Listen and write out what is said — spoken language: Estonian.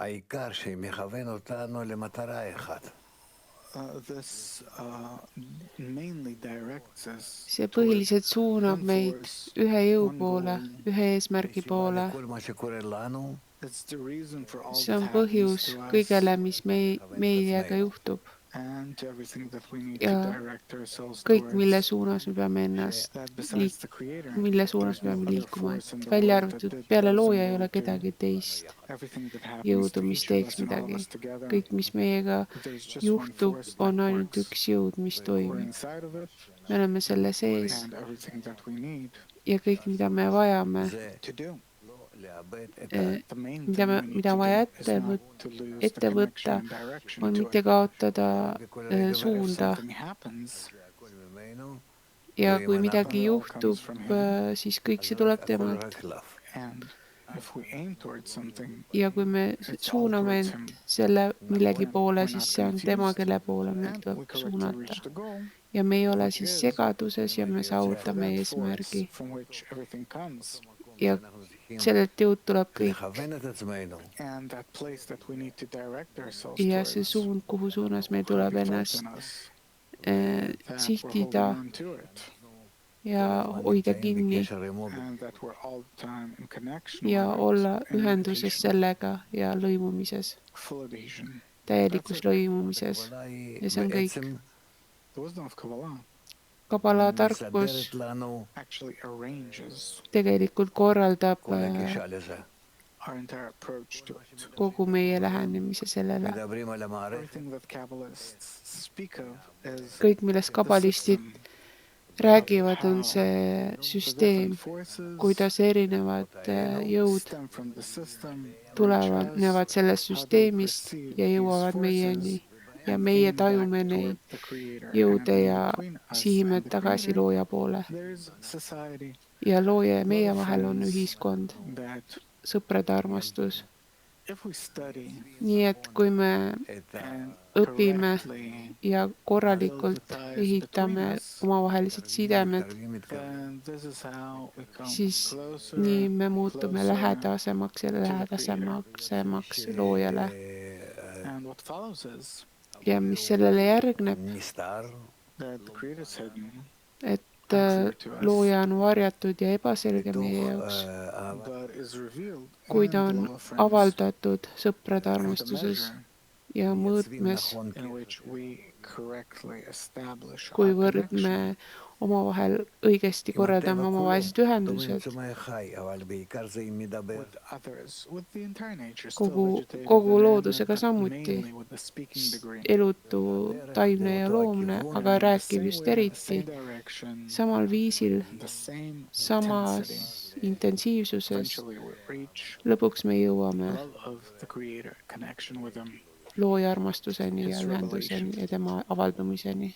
העיקר שמכוון אותנו למטרה אחת. This mainly directs us See toward põhiliselt suunab one meid force, ühe jõu one poole, goal. ühe eesmärgi וסיבה poole. לכל מה שקורה לנו, It's the reason for all See that on happens põhjus to us kõigele, mis מכוון את meiega עצמנו. juhtub and to everything that we need to ja direct ourselves kõik, mille towards. suunas me peame ennast That besides the Creator, mille suunas there's me no peame other liikuma, force in et the välja world that arvatud did peale those looja and ei ole would do kedagi teist everything that happens jõudu, to mis each of teeks us and all of midagi. us together. Kõik, mis meiega There's just one juhtub, force that on ainult works. üks jõud, mis We're toimib. inside of it, Me oleme selle sees and everything that we need ja kõik, mida me vajame, זה to do. לא לאבד את The main mida thing we need mida to on vaja do is not to lose the ette connection võtta, and direction on to mitte it. kaotada בכל רגע suunda Something happens, והכל ממנו, ja kui ואם midagi It all juhtub, comes from him. siis kõik see אז tuleb הכל temalt. רק אליו. and if we aim towards something, Ja kui me it's all suuname towards end him. selle millegi Then poole, we're siis not see on tema, confused, kelle poole meil and we tuleb correctly suunata. reach the goal. Ja me ei ole which siis is segaduses ja me for saavutame that eesmärgi. force from which everything comes, Ja sellelt jõud tuleb kõik. לכוון את עצמנו. and that place that we need to direct ourselves Ja see towards suund, kuhu suunas meil tuleb be felt ennast in us, that we're sihtida holding on to it, ja hoida kinni בקשר עמו, and that we're all the time in connection ja with olla it, in ühenduses meditation, sellega ja lõimumises, full adhesion. täielikus That's it. lõimumises. הכוונה היא Ja see on kõik. בעצם The wisdom of Kabbalah Kabala tarkus מסדרת לנו actually arranges tegelikult korraldab כל הגישה לזה. our entire approach to it. kogu meie lähenemise sellele. מדברים על המערכת, Everything that Kabbalists speak of is Kõik, millest the kabalistid system, räägivad, on see the süsteem, different forces kuidas erinevad jõud stem from the system, tulevad, nevad sellest süsteemist ja jõuavad meieni. Ja meie tajume neid jõude ja sihime tagasi looja poole. Ja looja ja meie vahel on ühiskond, sõprade armastus. Nii et kui me את õpime ja korralikult ehitame omavahelised sidemed, siis nii me muutume lähedasemaks ja lähedasemaks loojale. And what follows is Ja mis sellele järgneb, נסתר, that the Creator's hidden, et looja on varjatud ja ebaselge meie jaoks, but is revealed kui in ta the on love of friends, avaldatud sõprade and the armastuses measure ja מייצבים mõõtmes, נכון, in which we correctly establish our kuivõrd connection me omavahel õigesti korraldame omavahelised דומים ühendused. צומח חי, אבל בעיקר זה אם מדבר. with others, with the entire nature, still Kogu vegetative, loodusega but samuti, mainly with the speaking degree. elutu, taimne ja loomne, aga rääkib just eriti Direction, samal viisil, the same samas intensity. intensiivsuses. Eventually we reach Lõpuks me jõuame love of the Creator, connection with Him. looja armastuseni ja ühenduseni ja tema avaldumiseni.